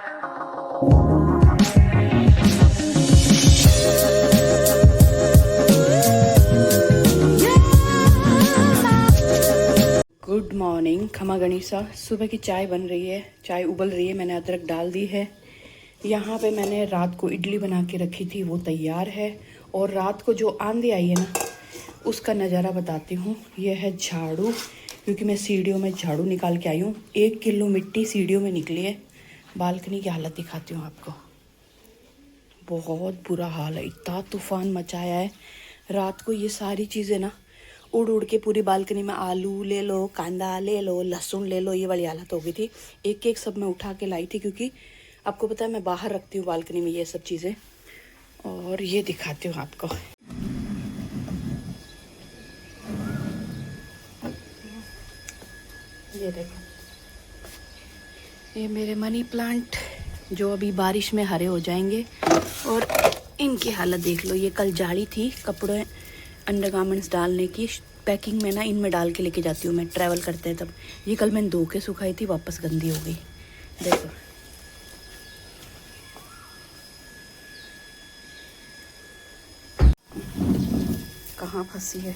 Good morning, खमा गणिसा। सुबह की चाय बन रही है, चाय उबल रही है, मैंने अदरक डाल दी है। यहाँ पे मैंने रात को इडली बना के रखी थी, वो तैयार है। और रात को जो आंधी आई है ना, उसका नज़ारा बताती हूँ। ये है झाड़ू, क्योंकि मैं सीढ़ियों में झाड़ू निकाल के आई हूँ। 1 किलो मिट्टी सीढ़ियों में निकली है। बालकनी की हालत दिखाती हूँ आपको, बहुत बुरा हाल है, इतना तूफान मचाया है। रात को ये सारी चीज़ें ना उड़ उड़ के पूरी बालकनी में, आलू ले लो, कांदा ले लो, लहसुन ले लो, ये वाली हालत हो गई थी। एक एक सब मैं उठा के लाई थी, क्योंकि आपको पता है मैं बाहर रखती हूँ बालकनी में ये सब चीज़ें। और ये दिखाती हूँ आपको, ये देखो, ये मेरे मनी प्लांट जो अभी बारिश में हरे हो जाएंगे। और इनकी हालत देख लो, ये कल जाली थी कपड़े अंडरगारमेंट्स डालने की, पैकिंग में ना इनमें डाल के लेके जाती हूँ मैं, ट्रैवल करते हैं तब। ये कल मैंने धो के सुखाई थी, वापस गंदी हो गई। देखो कहाँ फंसी है।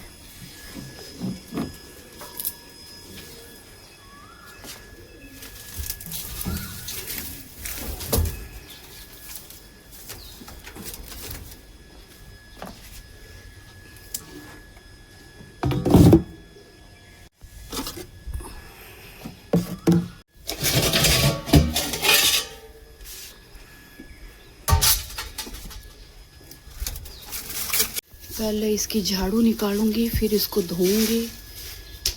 पहले इसकी झाड़ू निकालूंगी, फिर इसको धोऊंगी।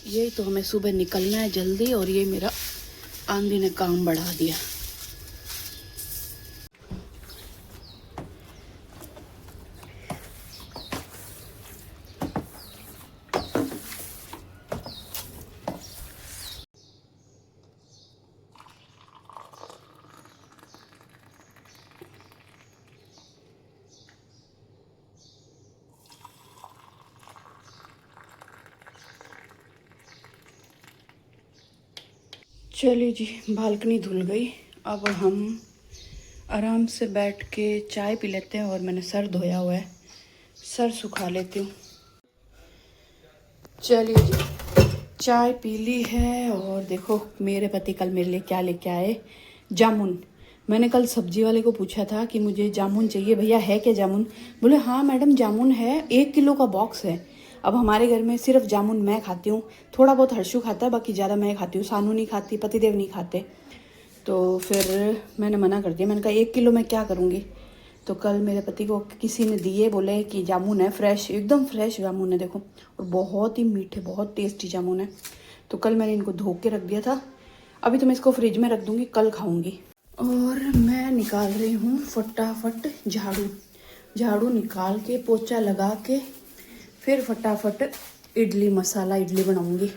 यही तो हमें सुबह निकलना है जल्दी, और ये मेरा आंधी ने काम बढ़ा दिया। चलिए जी, बालकनी धुल गई। अब हम आराम से बैठ के चाय पी लेते हैं। और मैंने सर धोया हुआ है, सर सुखा लेती हूँ। चलिए जी, चाय पी ली है। और देखो मेरे पति कल मेरे लिए क्या लेके आए, जामुन। मैंने कल सब्जी वाले को पूछा था कि मुझे जामुन चाहिए, भैया है क्या जामुन? बोले हाँ मैडम जामुन है, 1 किलो का बॉक्स है। अब हमारे घर में सिर्फ जामुन मैं खाती हूँ, थोड़ा बहुत हर्षु खाता है, बाकी ज़्यादा मैं खाती हूँ। सानू नहीं खाती, पतिदेव नहीं खाते। तो फिर मैंने मना कर दिया, मैंने कहा 1 किलो मैं क्या करूँगी। तो कल मेरे पति को किसी ने दिए, बोले कि जामुन है, फ्रेश, एकदम फ्रेश जामुन है देखो, और बहुत ही मीठे, बहुत टेस्टी जामुन है। तो कल मैंने इनको धो के रख दिया था। अभी तो मैं इसको फ्रिज में रख दूँगी, कल खाऊँगी। और मैं निकाल रही हूँ फटाफट झाड़ू। झाड़ू निकाल के पोछा लगा के फिर फटाफट इडली मसाला इडली बनाऊँगी।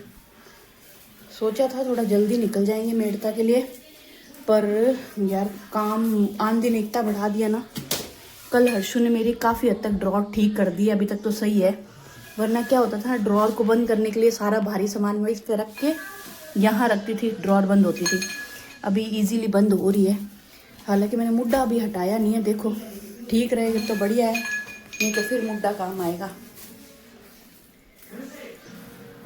सोचा था थोड़ा जल्दी निकल जाएंगे मेड़ता के लिए, पर यार काम आंधी ने इतना बढ़ा दिया ना। कल हर्षु ने मेरी काफ़ी हद तक ड्रॉर ठीक कर दी, अभी तक तो सही है। वरना क्या होता था, ड्रॉर को बंद करने के लिए सारा भारी सामान वही पे रख के यहाँ रखती थी, ड्रॉर बंद होती थी। अभी इजीली बंद हो रही है। हालांकि मैंने मुड्ढा अभी हटाया नहीं है, देखो ठीक रहेगा तो बढ़िया है, नहीं तो फिर मुड्ढा काम आएगा।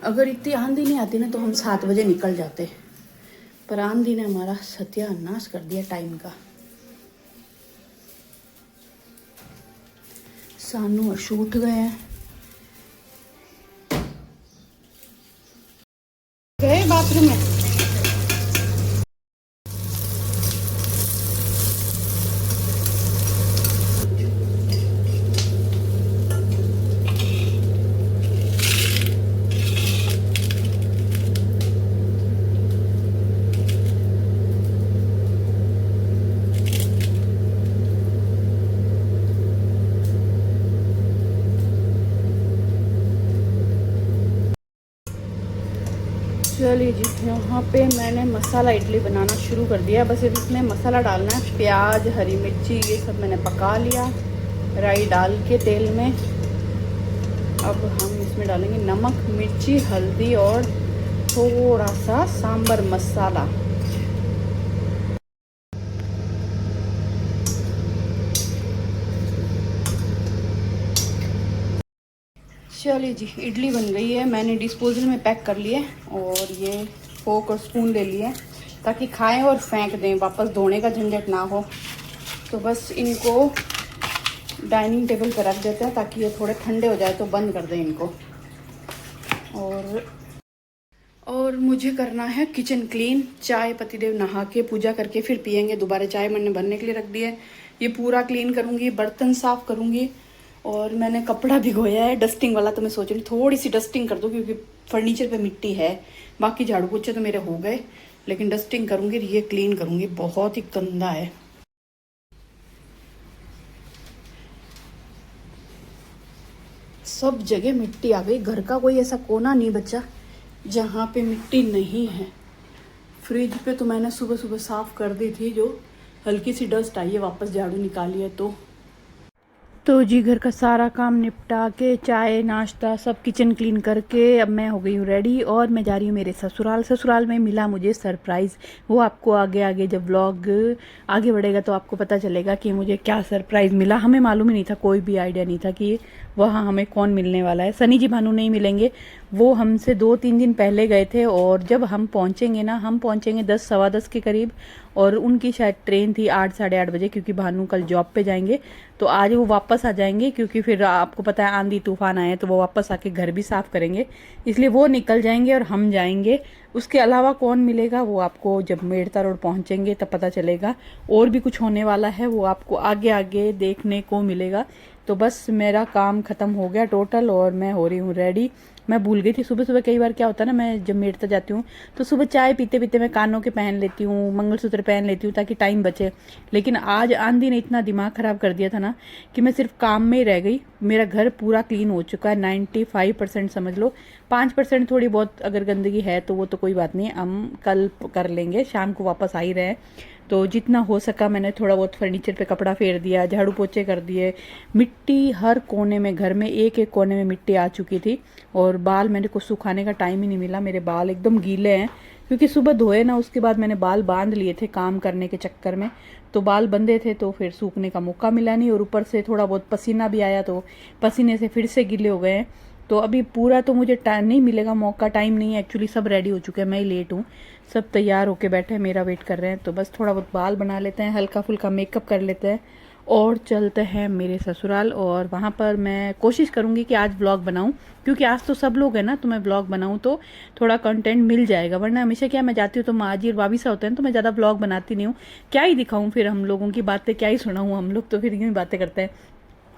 अगर इतनी आंधी नहीं आती ना तो हम 7 बजे निकल जाते, पर आंधी ने हमारा सत्यानाश कर दिया टाइम का। सानू हर्षु उठ गए हैं, गए बाथरूम में। चलिए जी, यहाँ पे मैंने मसाला इडली बनाना शुरू कर दिया। बस इसमें मसाला डालना है, प्याज, हरी मिर्ची, ये सब मैंने पका लिया राई डाल के तेल में। अब हम इसमें डालेंगे नमक, मिर्ची, हल्दी और थोड़ा सा सांभर मसाला। चलिए जी, इडली बन गई है। मैंने डिस्पोजल में पैक कर लिए और ये फोक और स्पून ले लिए ताकि खाएं और फेंक दें, वापस धोने का झंझट ना हो। तो बस इनको डाइनिंग टेबल पर रख देते हैं ताकि ये थोड़े ठंडे हो जाए तो बंद कर दें इनको। और मुझे करना है किचन क्लीन। चाय पतिदेव नहा के पूजा करके फिर पियेंगे। दोबारा चाय मैंने बनने के लिए रख दी है। ये पूरा क्लीन करूँगी, बर्तन साफ़ करूँगी। और मैंने कपड़ा भिगोया है डस्टिंग वाला, तो मैं सोच रही थोड़ी सी डस्टिंग कर दूँ क्योंकि फर्नीचर पे मिट्टी है। बाकी झाड़ू पोछे तो मेरे हो गए, लेकिन डस्टिंग करूँगी, ये क्लीन करूँगी। बहुत ही गंदा है। सब जगह मिट्टी आ गई। घर का कोई ऐसा कोना नहीं बचा जहाँ पे मिट्टी नहीं है। फ्रिज पे तो मैंने सुबह सुबह साफ़ कर दी थी, जो हल्की सी डस्ट आई है, वापस झाड़ू निकाली है। तो जी घर का सारा काम निपटा के, चाय नाश्ता सब किचन क्लीन करके अब मैं हो गई हूँ रेडी और मैं जा रही हूँ मेरे ससुराल। ससुराल में मिला मुझे सरप्राइज़। वो आपको आगे आगे जब व्लॉग आगे बढ़ेगा तो आपको पता चलेगा कि मुझे क्या सरप्राइज़ मिला। हमें मालूम ही नहीं था, कोई भी आइडिया नहीं था कि वहाँ हमें कौन मिलने वाला है। सनी जी भानु नहीं मिलेंगे, वो हमसे 2-3 दिन पहले गए थे। और जब हम पहुँचेंगे ना, हम पहुँचेंगे 10 सवा 10 के करीब, और उनकी शायद ट्रेन थी 8 साढ़े 8 बजे, क्योंकि भानु कल जॉब पे जाएंगे। तो आज वो वापस आ जाएंगे, क्योंकि फिर आपको पता है आंधी तूफान आए तो वो वापस आके घर भी साफ़ करेंगे, इसलिए वो निकल जाएंगे और हम जाएंगे। उसके अलावा कौन मिलेगा वो आपको जब मेड़ता रोड पहुँचेंगे तब पता चलेगा। और भी कुछ होने वाला है, वो आपको आगे आगे देखने को मिलेगा। तो बस मेरा काम ख़त्म हो गया टोटल और मैं हो रही हूँ रेडी। मैं भूल गई थी सुबह सुबह, कई बार क्या होता है ना, मैं जब मेड़ता जाती हूँ तो सुबह चाय पीते पीते मैं कानों के पहन लेती हूँ, मंगलसूत्र पहन लेती हूँ ताकि टाइम बचे। लेकिन आज आंधी ने इतना दिमाग ख़राब कर दिया था ना कि मैं सिर्फ काम में ही रह गई। मेरा घर पूरा क्लीन हो चुका है 95% समझ लो। 5% थोड़ी बहुत अगर गंदगी है तो वो तो कोई बात नहीं, हम कल कर लेंगे, शाम को वापस आ ही रहे हैं। तो जितना हो सका मैंने थोड़ा बहुत फर्नीचर पे कपड़ा फेर दिया, झाड़ू पोछे कर दिए। मिट्टी हर कोने में, घर में एक एक कोने में मिट्टी आ चुकी थी। और बाल मेरे को सुखाने का टाइम ही नहीं मिला, मेरे बाल एकदम गीले हैं क्योंकि सुबह धोए ना, उसके बाद मैंने बाल बांध लिए थे काम करने के चक्कर में। तो बाल बंधे थे तो फिर सूखने का मौका मिला नहीं, और ऊपर से थोड़ा बहुत पसीना भी आया तो पसीने से फिर से गीले हो गए हैं। तो अभी पूरा तो मुझे टाइम नहीं मिलेगा, मौका, टाइम नहीं है एक्चुअली। सब रेडी हो चुके हैं, मैं ही लेट हूँ। सब तैयार होके बैठे हैं, मेरा वेट कर रहे हैं। तो बस थोड़ा बहुत बाल बना लेते हैं, हल्का फुल्का मेकअप कर लेते हैं और चलते हैं मेरे ससुराल। और वहाँ पर मैं कोशिश करूँगी कि आज व्लॉग बनाऊँ, क्योंकि आज तो सब लोग हैं ना, तो मैं व्लॉग बनाऊँ तो थोड़ा कंटेंट मिल जाएगा। वरना हमेशा क्या, मैं जाती हूँ तो माँ जी और भाभी सा होते हैं तो मैं ज़्यादा व्लॉग बनाती नहीं हूँ। क्या ही दिखाऊँ फिर, हम लोगों की बातें क्या ही सुनाऊँ, हम लोग तो फिर यूँ ही बातें करते हैं।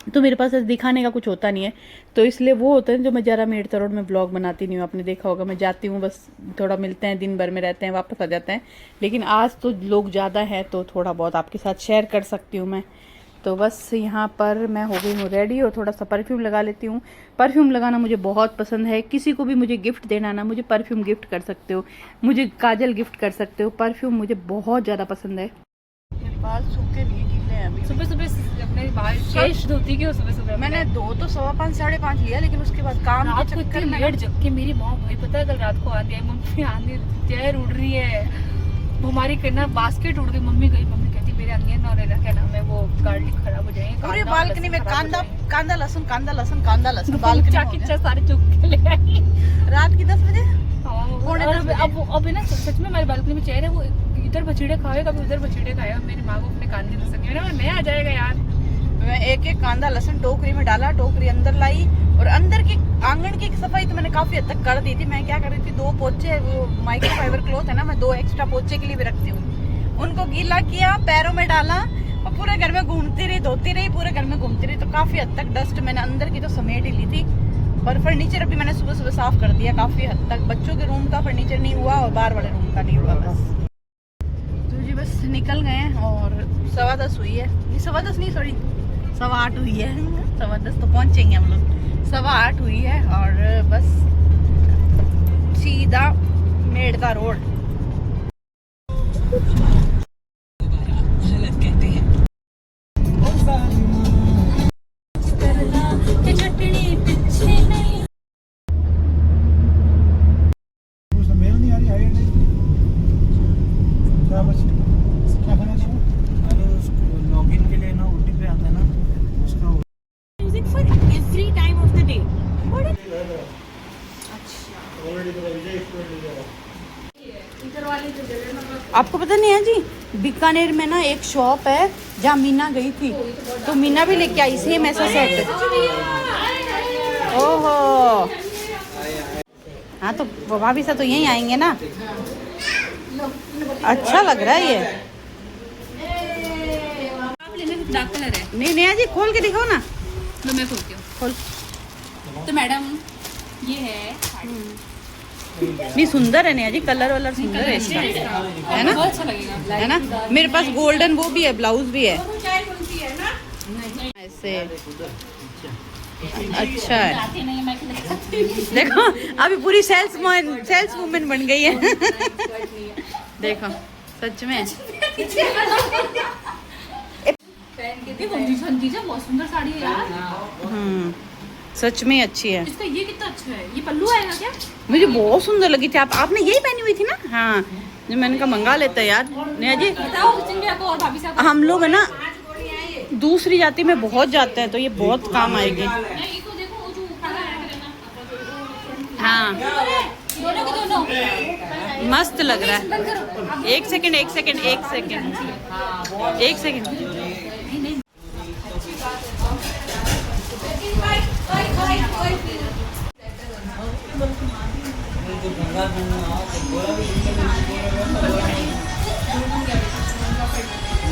तो मेरे पास दिखाने का कुछ होता नहीं है, तो इसलिए वो होता है जो मैं ज़रा मेड़ता रोड में ब्लॉग बनाती नहीं हूँ। आपने देखा होगा मैं जाती हूँ, बस थोड़ा मिलते हैं, दिन भर में रहते हैं, वापस आ जाते हैं। लेकिन आज तो लोग ज़्यादा हैं तो थोड़ा बहुत आपके साथ शेयर कर सकती हूँ मैं। तो बस यहाँ पर मैं हो गई हूँ रेडी और थोड़ा सा परफ्यूम लगा लेती हूँ। परफ्यूम लगाना मुझे बहुत पसंद है। किसी को भी मुझे गिफ्ट देना ना, मुझे परफ्यूम गिफ्ट कर सकते हो, मुझे काजल गिफ्ट कर सकते हो। परफ्यूम मुझे बहुत ज़्यादा पसंद है। बाल सूखे नहीं, गीले हैं अभी। सुबह सुबह अपने बाल केश धोती क्यों सुबह सुबह? मैंने 2 तो 5:15 साढ़े 5 लिया, लेकिन उसके बाद काम रात के को चक्कर इतनी में लेट जग के मेरी माँ, भाई पता है कल रात को आंधी आई, मम्मी आंधी जहर उड़ रही है, वो हमारी करना बास्केट उड़ गई। मम्मी गई, मम्मी कहती मेरे अनियन और क्या नाम है वो गार्लिक खराब हो जाएंगे पूरे बालकनी में कांदा लहसुन बाल्कनी सारे चुप के ले आई रात की 10 बजे। अब ना सच में हमारी बालकनी में चेहरे वो इधर बछड़े खाए, कभी उधर बछड़े खाए। मेरी माँ को अपने कान नहीं लग सके, मैं आ जाएगा यार। मैं एक एक कांदा लहसुन टोकरी में डाला, टोकरी अंदर लाई, और अंदर की आंगन की सफाई तो मैंने काफी हद तक कर दी थी। मैं क्या कर रही थी, 2 पोछे, वो माइक्रोफाइबर क्लॉथ है ना, मैं 2 एक्स्ट्रा पोछे के लिए भी रखती हूँ, उनको गीला किया, पैरों में डाला और पूरे घर में घूमती रही, धोती रही, पूरे घर में घूमती रही। तो काफी हद तक डस्ट मैंने अंदर की तो समेट ही ली थी। और फर्नीचर अभी मैंने सुबह सुबह साफ कर दिया काफी हद तक। बच्चों के रूम का फर्नीचर नहीं हुआ और बाहर वाले रूम का नहीं हुआ। बस निकल गए हैं और 10:15 हुई है, नहीं 10:15 नहीं, सॉरी 8:15 हुई है। 10:15 तो पहुंचेंगे हम लोग, 8:15 हुई है। और बस सीधा मेड़ता रोड। लॉगिन के लिए ना OTP आता है ना, उसका Using for every time of the day. What? आपको पता नहीं है जी, बीकानेर में ना एक शॉप है जहाँ मीना गई थी, तो मीना भी लेके आई सेम ऐसा सेट। ओहो, हाँ तो भाभी सा तो यहीं आएंगे ना। अच्छा लग रहा है ये। आप लेने डार्क कलर है। नहीं नेहा जी खोल के दिखाओ ना। तो मैं खोलती हूँ। खोल। तो मैडम ये है नहीं सुंदर है नेहा जी, कलर वलर सुंदर है इसका, है ना, बहुत अच्छा लगेगा, है ना। मेरे पास गोल्डन वो भी है, ब्लाउज भी है ऐसे। अच्छा है, देखो अभी पूरी सेल्स वुमेन बन गई है। देखो सच में बहुत सुंदर साड़ी है यार। सच में अच्छी है। इसका ये कितना अच्छा है। ये पल्लू आएगा क्या? मुझे बहुत सुंदर लगी थी। आपने यही पहनी हुई थी ना? हाँ, जो मैंने कहा मंगा लेता है यार नेहा जी। बताओ को और भाभी साहब। हम लोग है ना दूसरी जाति में बहुत जाते हैं, तो ये बहुत काम आएगी। हाँ दोनों के दोनों मस्त लग रहा है। एक सेकंड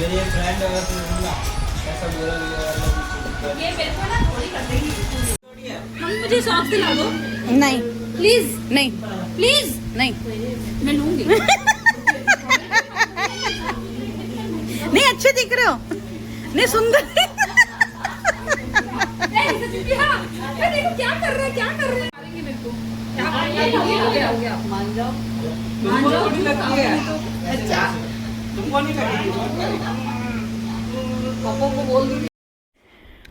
मेरे फ्रेंड ऐसा बोला ये मेरे को ना थोड़ी कर देगी। हम मुझे सॉक्स दिला दो। नहीं प्लीज नहीं प्लीज नहीं मैं लूंगी। नहीं अच्छे दिख रहे हो, नहीं सुंदर। देखो क्या कर रहे हैं मेरे को। हो गया मान जाओ अच्छा तुमको नहीं लगेगी। पापा को बोल दीजिए।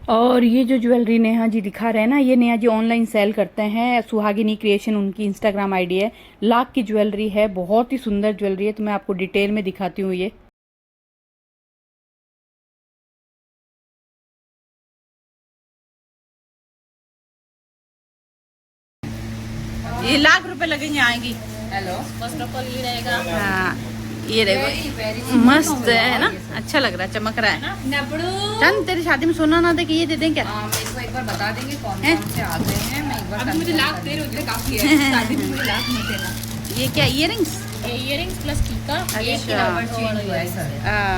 और ये जो ज्वेलरी नेहा जी दिखा रहे हैं ना, ये नेहा जी ऑनलाइन सेल करते हैं। सुहागिनी क्रिएशन उनकी इंस्टाग्राम आईडी है। लाख की ज्वेलरी है, बहुत ही सुंदर ज्वेलरी है। तो मैं आपको डिटेल में दिखाती हूँ। ये लाख रुपए लगेंगे आएगी। हेलो फर्स्ट ऑफ ऑल ये रहेगा। हाँ ये देखो मस्त है ना, अच्छा लग रहा है, चमक रहा है। नबड़ू चल तेरी शादी में सोना ना दे के ये दे दें क्या? मेरे को एक बार बता देंगे कौन कौन से आते हैं। मैं एक बार अब मुझे लाख दे रहे हो काफी है। शादी में मुझे लाख मत देना। ये क्या इयरिंग्स? इयरिंग्स प्लस टीका। अच्छा। नंबर चेंज हुआ है सर।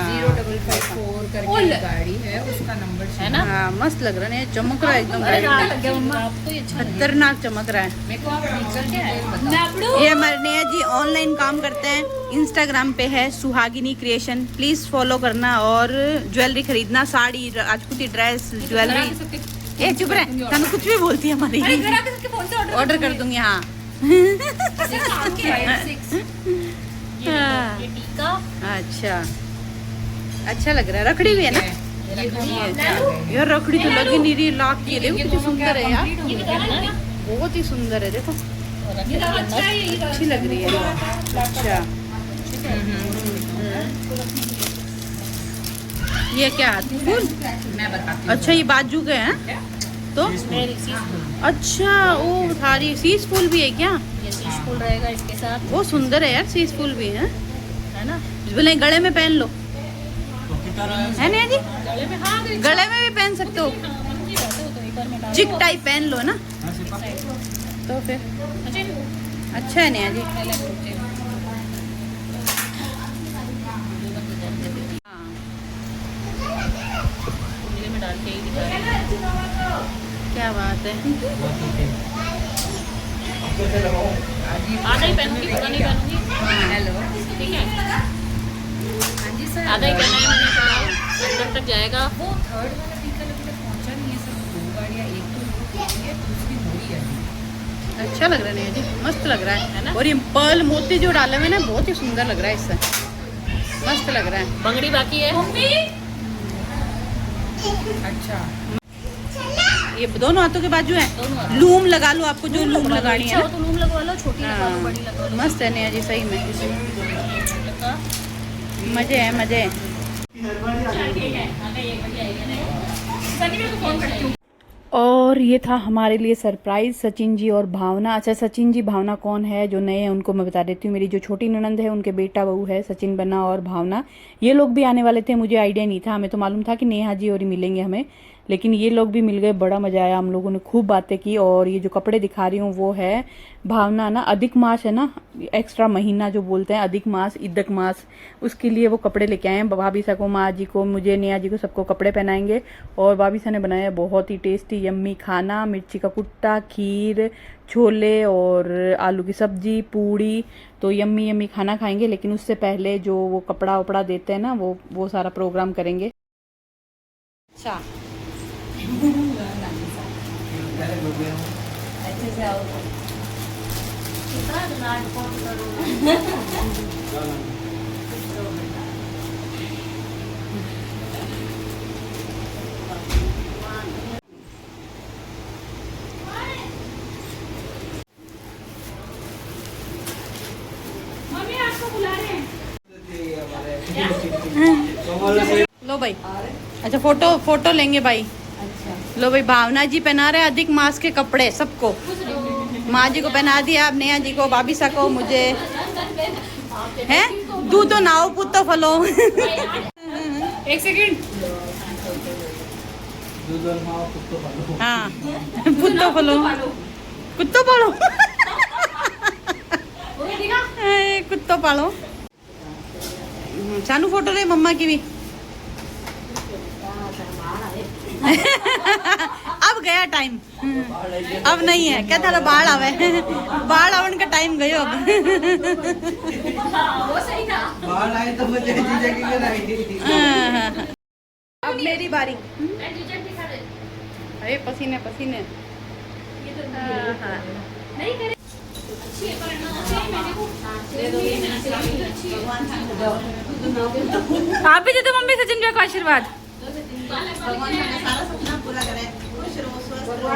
0554 करके गाड़ी है, उसका नंबर है ना? हाँ मस्त लग रहा है, चमक रहा है एकदम। लग गया मम्मा आपको ये अच्छा खतरनाक चमक रहा है। मेरे को आप निकल के आए बताओ। नबड़ू ये हमारे नेहा जी ऑनलाइन काम करते हैं। इंस्टाग्राम पे है सुहागिनी क्रिएशन, प्लीज फॉलो करना और ज्वेलरी खरीदना। साड़ी, राजपूती ड्रेस, ज्वेलरी। ए चुप रहे, तनु कुछ भी बोलती है हमारी। ऑर्डर कर दूंगी। हाँ ये टीका। अच्छा अच्छा लग रहा है। रखड़ी भी है ना? यार रखड़ी तो लगी नहीं रही, लाख की। देखो कितनी सुंदर है यार, बहुत ही सुंदर है। देखो अच्छी लग रही है। अच्छा ये क्या हाथी फूल? मैं बताती अच्छा ये बाजू के हैं तो? अच्छा वो सारी सीस फूल भी है क्या? ये शीश फूल रहेगा इसके साथ। वो सुंदर है यार, सीस फूल भी है ना? बोले गले में पहन लो, है ना जी? गले में हाँ गले में भी पहन सकते हो, चिक टाइप पहन लो ना तो फिर अच्छा है नेहा जी। हाँ में डाल के ही दिखा रही है। क्या बात है। आधा ही पहनूंगी, पूरा नहीं पहनूंगी। हेलो ठीक है, हाँ जी सर। आधा ही पहना है मैंने। अंदर तक जाएगा। वो थर्ड वाला टीका अभी तक पहुंचा नहीं है सर। 2 गाड़ियाँ, एक तो रुकी है, दूसरी हो रही है। अच्छा लग रहा है नेहा जी, मस्त लग रहा है ना? और ये पर्ल मोती जो डाले हुए ना, बहुत ही सुंदर लग रहा है। इससे मस्त लग रहा है। बंगड़ी बाकी है। अच्छा ये दोनों हाथों के बाजू है। लूम लगा लो, आपको जो लूम लगानी है अच्छा तो लूम लगवा लो, छोटी लगवा लो, बड़ी लगवा लो। मस्त है नेहा जी, सही में लगा। मजे है मजे है। ठीक है, आगे ये बढ़िया है। सनी मेरे को फोन करती हूँ। और ये था हमारे लिए सरप्राइज, सचिन जी और भावना। अच्छा, सचिन जी भावना कौन है, जो नए हैं उनको मैं बता देती हूँ। मेरी जो छोटी ननंद है उनके बेटा बहू है सचिन बन्ना और भावना। ये लोग भी आने वाले थे, मुझे आइडिया नहीं था, हमें तो मालूम था कि नेहा जी और ही मिलेंगे हमें, लेकिन ये लोग भी मिल गए। बड़ा मजा आया, हम लोगों ने खूब बातें की। और ये जो कपड़े दिखा रही हूँ वो है भावना ना, अधिक मास है ना, एक्स्ट्रा महीना जो बोलते हैं, अधिक मास इदक मास, उसके लिए वो कपड़े लेके आए हैं। भाभी सा को, माँ जी को, मुझे, नेहा जी को, सबको कपड़े पहनाएंगे। और भाभी सा ने बनाया बहुत ही टेस्टी यम्मी खाना, मिर्ची का कुट्टा, खीर, छोले और आलू की सब्जी, पूड़ी। तो यम्मी यम्मी खाना खाएंगे, लेकिन उससे पहले जो वो कपड़ा वपड़ा देते हैं ना, वो सारा प्रोग्राम करेंगे। अच्छा, अच्छे से आओ। मम्मी आपको बुला रहे हैं। लो भाई, अच्छा फोटो लेंगे भाई। लो भाई, भावना जी पहना रहे अधिक मास के कपड़े सबको। माँ जी को पहना दिया, अब नेहा जी को, भाभी सा को, मुझे है दूधो नाओ पुतो फलो। एक सेकंड। हाँ, पुतो फलो, कुत्तो पालो। कुत्तो पालो। सानू फोटो ले मम्मा की भी। अब गया टाइम, अब नहीं है, क्या था बाढ़ आवे, बाढ़ आवन का टाइम गयो अब। वो सही था। बाहर आए तो मुझे जीजा की कराई। अब मेरी बारी। अरे पसीने पसीने। नहीं करे। अच्छी है, पर मैंने को आप भी दे दो मम्मी सचिन भैया को आशीर्वाद। भगवान का सारा सपना पूरा करे, खुश रहो, स्वस्थ रहो।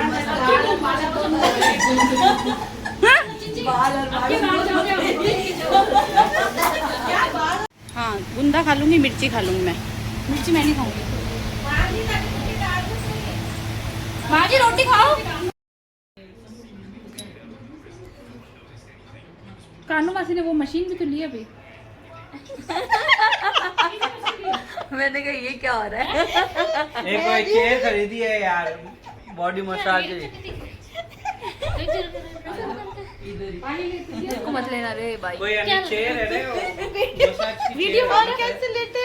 हाँ, गुंदा खा लूंगी, मिर्ची खा लूंगी मैं। मिर्ची मैं नहीं खाऊंगी। माँ जी रोटी खाओ। कानू मासी ने वो मशीन भी तो ली अभी। मैंने कहा ये क्या हो रहा है। एक कोई चेयर खरीदी है यार, बॉडी मसाज। इसको मत लेना रे भाई। कोई अन्य चेयर है रे, वीडियो कॉल कैसे लेटे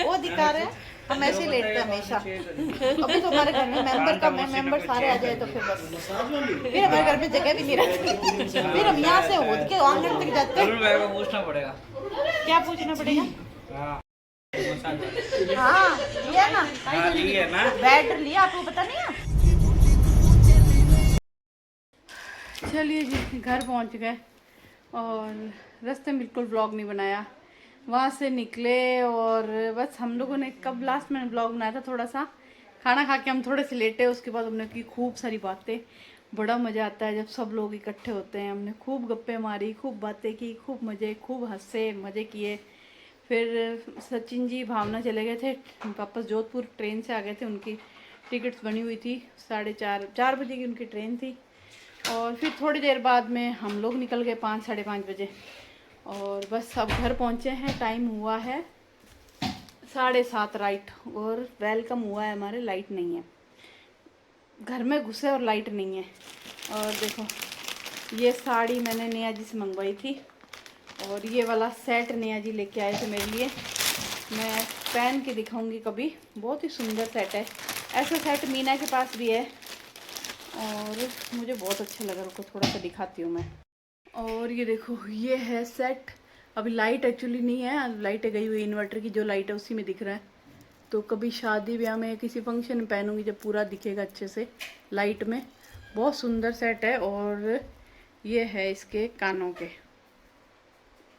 वो दिखा रहे हैं, हम ऐसे ही लेटते हैं हमेशा। अभी तो हमारे घर में मेंबर सारे आ जाए तो फिर बस, फिर हमारे घर में जगह भी नहीं रहती, फिर हम यहाँ से होद के आंगन तक जाते हैं। अरुण भाई को पूछना पड़ेगा। क्या पूछना पड़ेगा? हाँ, हाँ लिया ना, हाँ ली है ना। बैट लिया, आपको पता नहीं है? चलिए जी, घर पहुंच गए और रास्ते में बिल्कुल व्लॉग नहीं बनाया। वहाँ से निकले और बस हम लोगों ने कब लास्ट में व्लॉग बनाया था, थोड़ा सा खाना खा के हम थोड़े से लेटे, उसके बाद हमने की खूब सारी बातें। बड़ा मज़ा आता है जब सब लोग इकट्ठे होते हैं। हमने खूब गप्पे मारी, खूब बातें की, खूब हंसे मज़े किए। फिर सचिन जी भावना चले गए थे वापस जोधपुर, ट्रेन से आ गए थे, उनकी टिकट्स बनी हुई थी, 4:30 बजे की उनकी ट्रेन थी। और फिर थोड़ी देर बाद में हम लोग निकल गए 5 साढ़े 5 बजे। और बस अब घर पहुंचे हैं, टाइम हुआ है 7:30 राइट। और वेलकम हुआ है हमारे, लाइट नहीं है घर में, घुसे और लाइट नहीं है। और देखो ये साड़ी मैंने नेहा जी से मंगवाई थी और ये वाला सेट नेहा जी लेके आए थे मेरे लिए। मैं पहन के दिखाऊंगी कभी, बहुत ही सुंदर सेट है। ऐसा सेट मीना के पास भी है और मुझे बहुत अच्छा लगा, उसको थोड़ा सा दिखाती हूँ मैं। और ये देखो ये है सेट। अभी लाइट एक्चुअली नहीं है, लाइट गई हुई इन्वर्टर की, जो लाइट है उसी में दिख रहा है। तो कभी शादी ब्याह में किसी फंक्शन में पहनूंगी जब पूरा दिखेगा अच्छे से लाइट में। बहुत सुंदर सेट है। और ये है इसके कानों के,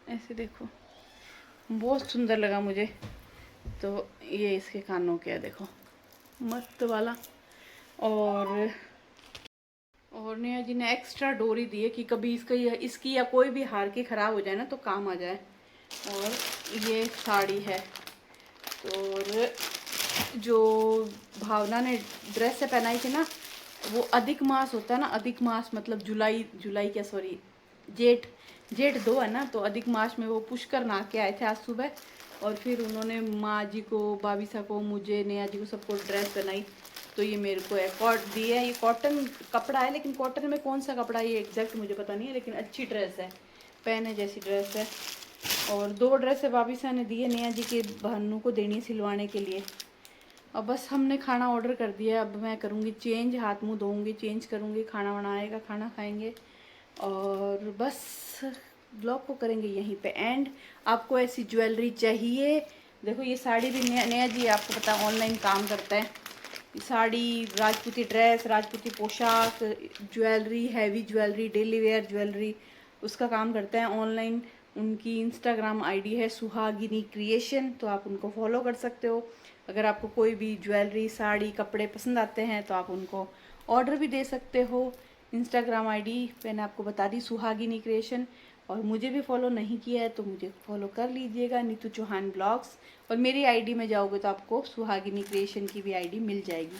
ऐसे देखो बहुत सुंदर लगा मुझे। तो ये इसके कानों के है, देखो मस्त वाला। और नेहा जी ने एक्स्ट्रा डोरी दी है कि कभी इसकी या कोई भी हार की ख़राब हो जाए ना तो काम आ जाए। और ये साड़ी है, और जो भावना ने ड्रेस से पहनाई थी ना, वो अधिक मास होता है ना, अधिक मास मतलब जुलाई क्या सॉरी जेठ 2 है ना, तो अधिक मास में वो पुष्कर नहा के आए थे आज सुबह, और फिर उन्होंने माँ जी को, बाबिसा को, मुझे, नेहा जी को सबको ड्रेस पहनाई। तो ये मेरे को कॉट दी है, ये कॉटन कपड़ा है, लेकिन कॉटन में कौन सा कपड़ा ये एग्जैक्ट मुझे पता नहीं है, लेकिन अच्छी ड्रेस है, पहने जैसी ड्रेस है। और 2 ड्रेस है बाबिसा ने दी है नेहा जी के बहनों को देनी सिलवाने के लिए। अब बस हमने खाना ऑर्डर कर दिया, अब मैं करूँगी चेंज, हाथ मुंह धोऊंगी, चेंज करूँगी, खाना बनाएगा, खाना खाएंगे, और बस ब्लॉग को करेंगे यहीं पे एंड। आपको ऐसी ज्वेलरी चाहिए, देखो ये साड़ी भी नेहा जी आपको पता है ऑनलाइन काम करता है, साड़ी, राजपूती ड्रेस, राजपूती पोशाक, jewellery, heavy jewellery, daily wear jewellery, उसका काम करता है ऑनलाइन। उनकी इंस्टाग्राम आईडी है सुहागिनी क्रिएशन, तो आप उनको फॉलो कर सकते हो। अगर आपको कोई भी ज्वेलरी, साड़ी, कपड़े पसंद आते हैं तो आप उनको ऑर्डर भी दे सकते हो। इंस्टाग्राम आईडी मैंने आपको बता दी सुहागिनी क्रिएशन, और मुझे भी फॉलो नहीं किया है तो मुझे फॉलो कर लीजिएगा, नीतू चौहान ब्लॉग्स, और मेरी आईडी में जाओगे तो आपको सुहागिनी क्रिएशन की भी आईडी मिल जाएगी।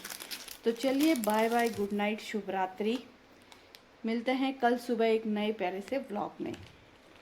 तो चलिए बाय बाय, गुड नाइट, शुभ रात्रि, मिलते हैं कल सुबह एक नए प्यारे से ब्लॉग में।